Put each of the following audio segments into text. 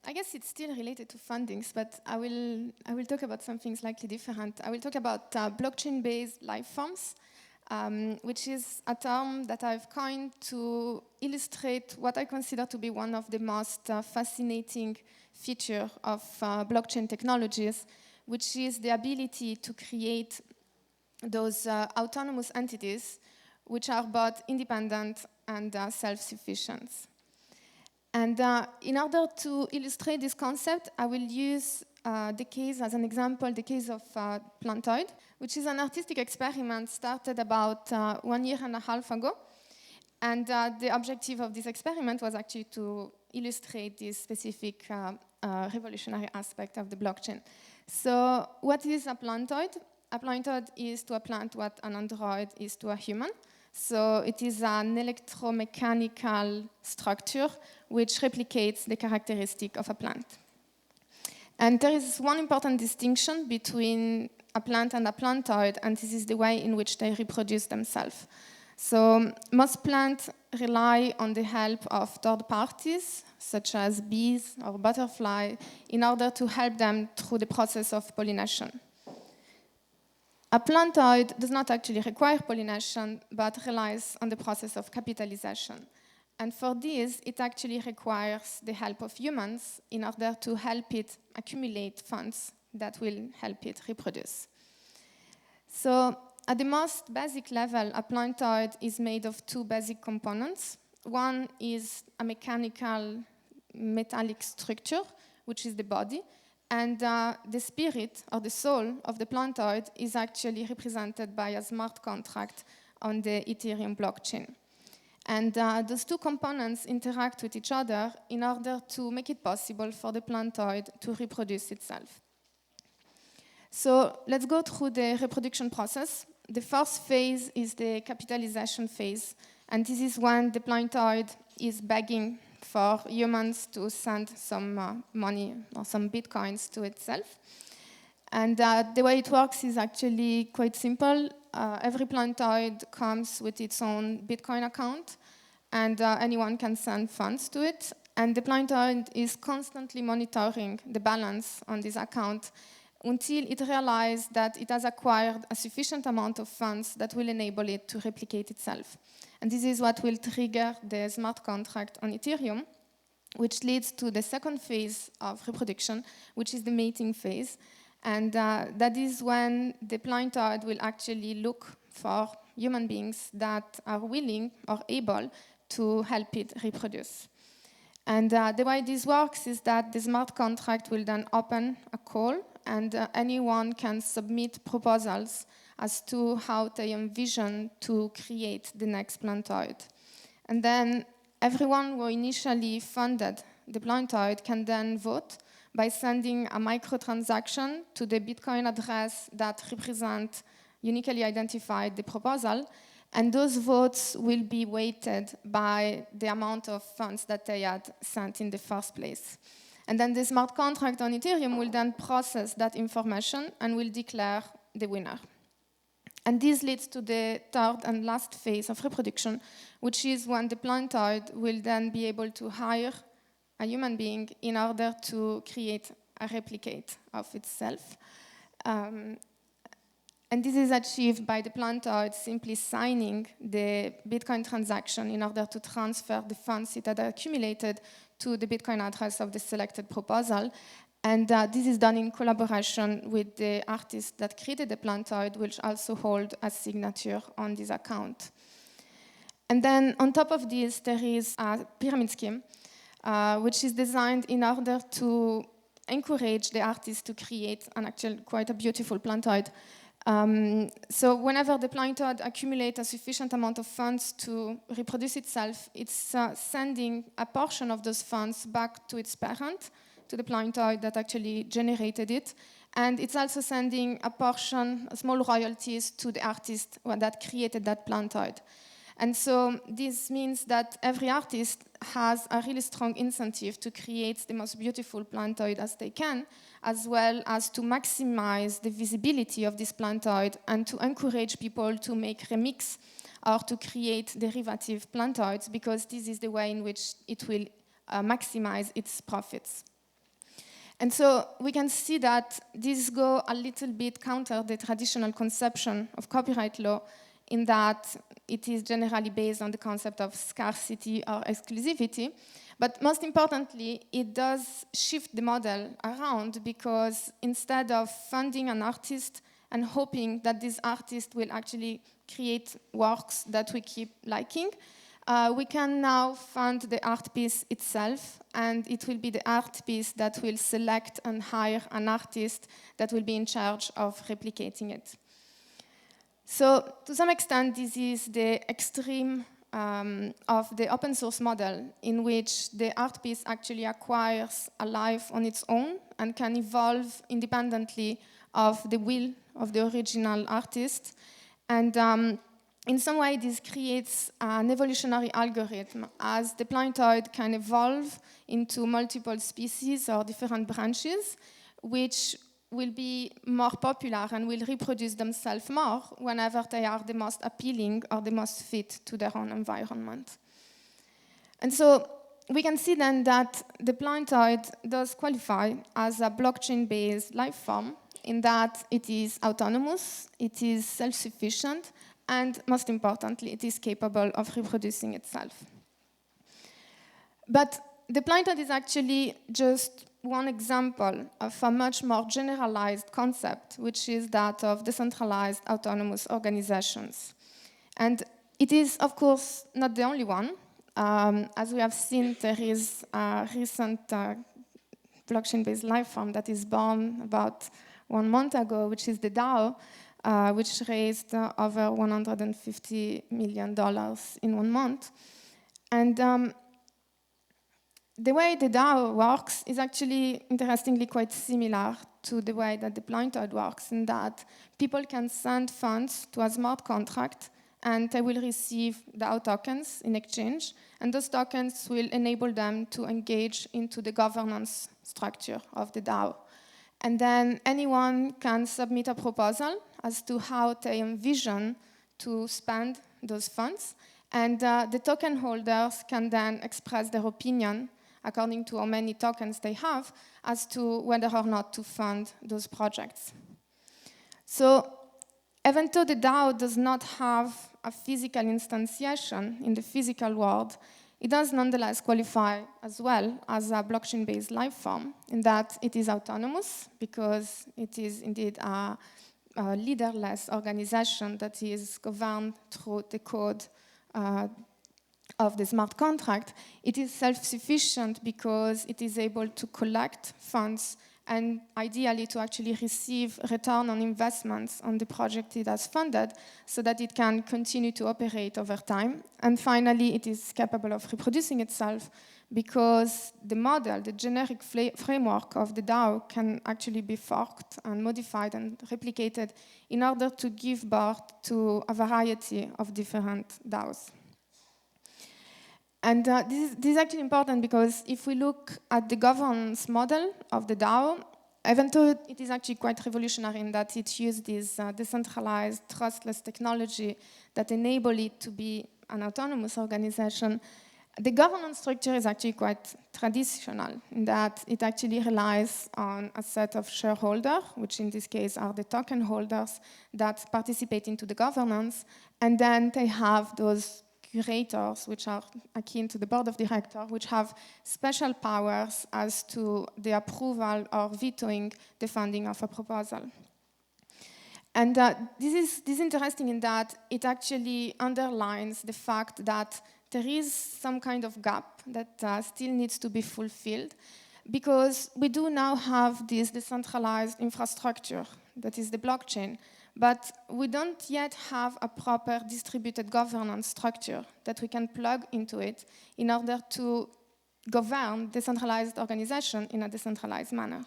I guess it's still related to fundings, but I will talk about something slightly different. I will talk about blockchain-based life forms, which is a term that I've coined to illustrate what I consider to be one of the most fascinating features of blockchain technologies, which is the ability to create those autonomous entities which are both independent and self-sufficient. And in order to illustrate this concept, I will use the case as an example, the case of Plantoid, which is an artistic experiment started about 1.5 years ago. And the objective of this experiment was actually to illustrate this specific revolutionary aspect of the blockchain. So what is a plantoid? A plantoid is to a plant what an android is to a human. So it is an electromechanical structure which replicates the characteristic of a plant. And there is one important distinction between a plant and a plantoid, and this is the way in which they reproduce themselves. So most plants rely on the help of third parties, such as bees or butterflies, in order to help them through the process of pollination. A plantoid does not actually require pollination, but relies on the process of capitalization. And for this, it actually requires the help of humans in order to help it accumulate funds that will help it reproduce. So at the most basic level, a plantoid is made of two basic components. One is a mechanical metallic structure, which is the body. And the spirit or the soul of the plantoid is actually represented by a smart contract on the Ethereum blockchain. And those two components interact with each other in order to make it possible for the plantoid to reproduce itself. So let's go through the reproduction process. The first phase is the capitalization phase. And this is when the plantoid is begging for humans to send some money or some bitcoins to itself. And the way it works is actually quite simple. Every plantoid comes with its own Bitcoin account, and anyone can send funds to it. And the plantoid is constantly monitoring the balance on this account until it realizes that it has acquired a sufficient amount of funds that will enable it to replicate itself. And this is what will trigger the smart contract on Ethereum, which leads to the second phase of reproduction, which is the mating phase. And that is when the plantoid will actually look for human beings that are willing or able to help it reproduce. And the way this works is that the smart contract will then open a call, and anyone can submit proposals as to how they envision to create the next plantoid. And then everyone who initially funded the plantoid can then vote by sending a microtransaction to the Bitcoin address that represents uniquely identified the proposal, and those votes will be weighted by the amount of funds that they had sent in the first place. And then the smart contract on Ethereum will then process that information and will declare the winner. And this leads to the third and last phase of reproduction, which is when the plantoid will then be able to hire a human being in order to create a replicate of itself. And this is achieved by the plantoid simply signing the Bitcoin transaction in order to transfer the funds it had accumulated to the Bitcoin address of the selected proposal. And this is done in collaboration with the artist that created the plantoid, which also hold a signature on this account. And then on top of this, there is a pyramid scheme, which is designed in order to encourage the artist to create an actual quite a beautiful plantoid. So whenever the plantoid accumulates a sufficient amount of funds to reproduce itself, it's sending a portion of those funds back to its parent, to the plantoid that actually generated it. And it's also sending a portion, small royalties, to the artist that created that plantoid. And so this means that every artist has a really strong incentive to create the most beautiful plantoid as they can, as well as to maximize the visibility of this plantoid and to encourage people to make remix or to create derivative plantoids, because this is the way in which it will maximize its profits. And so we can see that these go a little bit counter the traditional conception of copyright law, in that it is generally based on the concept of scarcity or exclusivity. But most importantly, it does shift the model around, because instead of funding an artist and hoping that this artist will actually create works that we keep liking, we can now fund the art piece itself, and it will be the art piece that will select and hire an artist that will be in charge of replicating it. So to some extent, this is the extreme of the open source model, in which the art piece actually acquires a life on its own and can evolve independently of the will of the original artist. And in some way, this creates an evolutionary algorithm, as the plantoid can evolve into multiple species or different branches, which will be more popular and will reproduce themselves more whenever they are the most appealing or the most fit to their own environment. And so we can see then that the plantoid does qualify as a blockchain-based life form, in that it is autonomous, it is self-sufficient, and most importantly, it is capable of reproducing itself. But the plantoid is actually just one example of a much more generalized concept, which is that of decentralized autonomous organizations. And it is, of course, not the only one. As we have seen, there is a recent blockchain-based life form that is born about 1 month ago, which is the DAO, which raised over $150 million in 1 month. And the way the DAO works is actually, interestingly, quite similar to the way that the plantoid works, in that people can send funds to a smart contract, and they will receive DAO tokens in exchange, and those tokens will enable them to engage into the governance structure of the DAO. And then anyone can submit a proposal as to how they envision to spend those funds, and the token holders can then express their opinion according to how many tokens they have, as to whether or not to fund those projects. So even though the DAO does not have a physical instantiation in the physical world, it does nonetheless qualify as well as a blockchain-based life form, in that it is autonomous, because it is indeed a leaderless organization that is governed through the code of the smart contract. It is self-sufficient because it is able to collect funds and ideally to actually receive return on investments on the project it has funded, so that it can continue to operate over time. And finally, it is capable of reproducing itself, because the model, the generic framework of the DAO, can actually be forked and modified and replicated in order to give birth to a variety of different DAOs. And this is actually important, because if we look at the governance model of the DAO, even though it is actually quite revolutionary in that it uses this decentralized, trustless technology that enable it to be an autonomous organization, the governance structure is actually quite traditional, in that it actually relies on a set of shareholders, which in this case are the token holders that participate into the governance, and then they have those curators, which are akin to the board of directors, which have special powers as to the approval or vetoing the funding of a proposal. And this is interesting in that it actually underlines the fact that there is some kind of gap that still needs to be fulfilled, because we do now have this decentralized infrastructure that is the blockchain, but we don't yet have a proper distributed governance structure that we can plug into it in order to govern decentralized organization in a decentralized manner.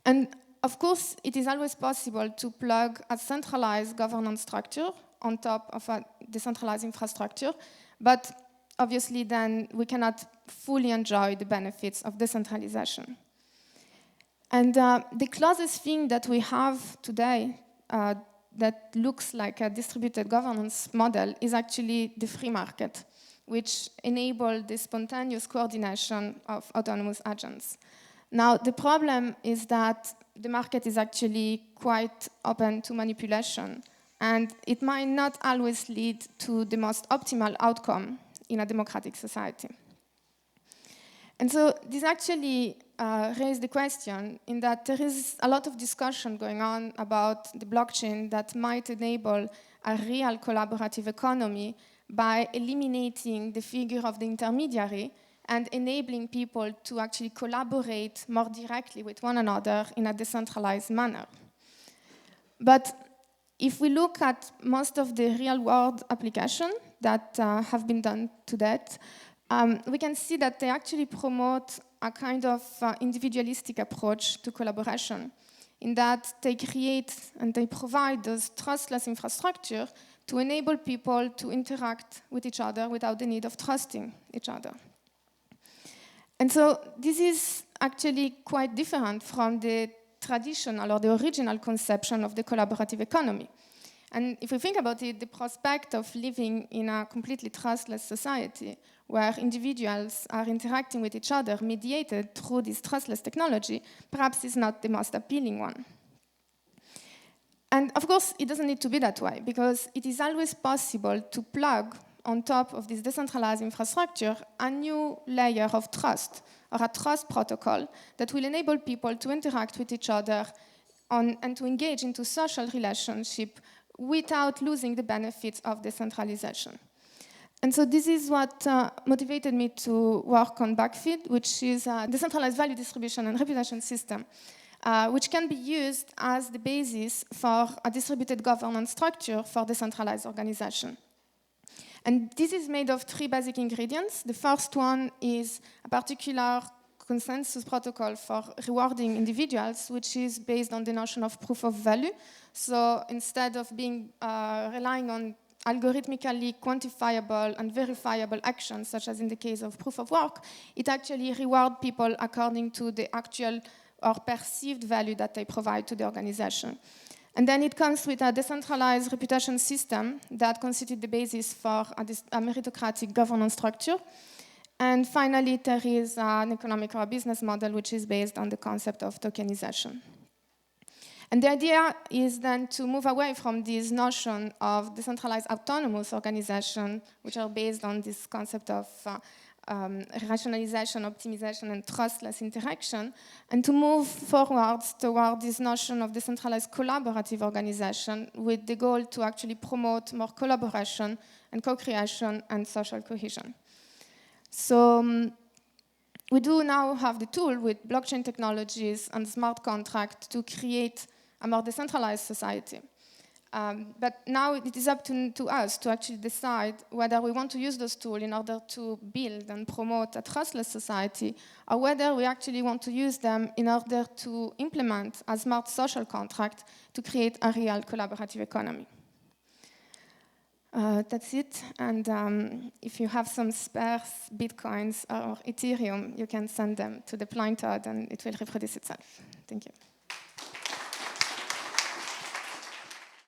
And of course, it is always possible to plug a centralized governance structure on top of a decentralized infrastructure, but obviously then we cannot fully enjoy the benefits of decentralization. And the closest thing that we have today that looks like a distributed governance model is actually the free market, which enables the spontaneous coordination of autonomous agents. Now, the problem is that the market is actually quite open to manipulation, and it might not always lead to the most optimal outcome in a democratic society. And so this actually raised the question in that there is a lot of discussion going on about the blockchain that might enable a real collaborative economy by eliminating the figure of the intermediary and enabling people to actually collaborate more directly with one another in a decentralized manner. But if we look at most of the real-world applications that have been done to date, we can see that they actually promote a kind of individualistic approach to collaboration, in that they create and they provide this trustless infrastructure to enable people to interact with each other without the need of trusting each other. And so this is actually quite different from the traditional or the original conception of the collaborative economy. And if we think about it, the prospect of living in a completely trustless society where individuals are interacting with each other mediated through this trustless technology perhaps is not the most appealing one. And of course, it doesn't need to be that way, because it is always possible to plug on top of this decentralized infrastructure a new layer of trust, or a trust protocol that will enable people to interact with each other and to engage into social relationship without losing the benefits of decentralization. And so this is what motivated me to work on BackFeed, which is a decentralized value distribution and reputation system, which can be used as the basis for a distributed governance structure for decentralized organization. And this is made of 3 basic ingredients. The first one is a particular consensus protocol for rewarding individuals, which is based on the notion of proof of value. So instead of being relying on algorithmically quantifiable and verifiable actions, such as in the case of proof of work, it actually rewards people according to the actual or perceived value that they provide to the organization. And then it comes with a decentralized reputation system that constitutes the basis for a meritocratic governance structure. And finally, there is an economic or business model which is based on the concept of tokenization. And the idea is then to move away from this notion of decentralized autonomous organization, which are based on this concept of rationalization, optimization, and trustless interaction, and to move forwards toward this notion of decentralized collaborative organization with the goal to actually promote more collaboration and co-creation and social cohesion. So we do now have the tool with blockchain technologies and smart contracts to create a more decentralized society. But now it is up to us to actually decide whether we want to use those tools in order to build and promote a trustless society, or whether we actually want to use them in order to implement a smart social contract to create a real collaborative economy. That's it. And if you have some spare Bitcoins or Ethereum, you can send them to the pointer and it will reproduce itself. Thank you.